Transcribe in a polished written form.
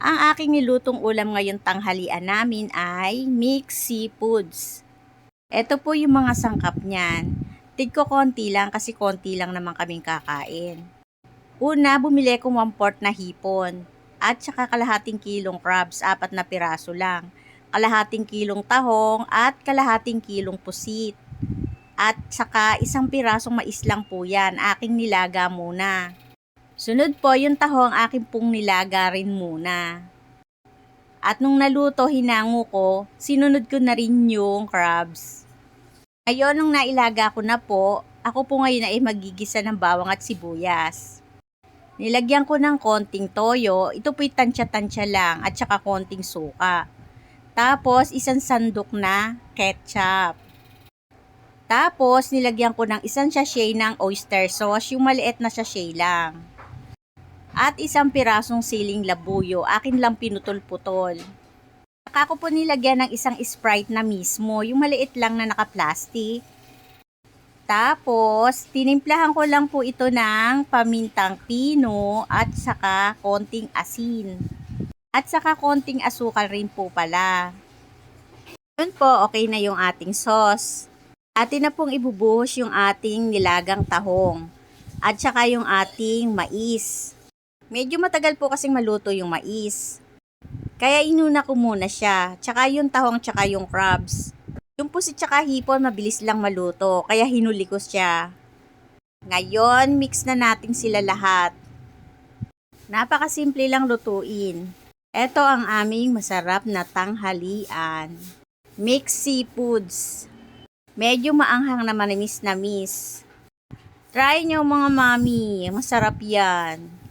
Ang aking nilutong ulam ngayong tanghalian namin ay mixed seafoods. Ito po yung mga sangkap niyan. Tigko konti lang kasi konti lang naman kaming kakain. Una, bumili ko 1/4 na hipon. At saka kalahating kilong crabs, 4 na piraso lang. Kalahating kilong tahong at kalahating kilong pusit. At saka 1 pirasong mais lang po yan. Aking nilaga muna. Sunod po yung tahong aking pong nilaga rin muna. At nung naluto, hinango ko, sinunod ko na rin yung crabs. Ngayon, nung nailaga ko na po, ako po ngayon ay magigisa ng bawang at sibuyas. Nilagyan ko ng konting toyo, ito po'y tansya-tansya lang, at saka konting suka. Tapos, 1 sandok na ketchup. Tapos, nilagyan ko ng 1 sachet ng oyster sauce, yung maliit na sachet lang. At 1 pirasong siling labuyo, akin lang pinutol-putol. Saka ko po nilagyan ng 1 Sprite na mismo, yung maliit lang na naka-plastic. Tapos, tinimplahan ko lang po ito ng pamintang pino at saka konting asin. At saka konting asukal rin po pala. Yun po, okay na yung ating sauce. Atin na pong ibubuhos yung ating nilagang tahong. At saka yung ating mais. Medyo matagal po kasing maluto yung mais. Kaya inuna ko muna siya. Tsaka yung tahong, tsaka yung crabs. Yung pusit tsaka hipon, mabilis lang maluto. Kaya hinuli ko siya. Ngayon, mix na natin sila lahat. Napakasimple lang lutuin. Ito ang aming masarap na tanghalian. Mixed seafoods. Medyo maanghang na manamis. Try nyo mga mami. Masarap yan.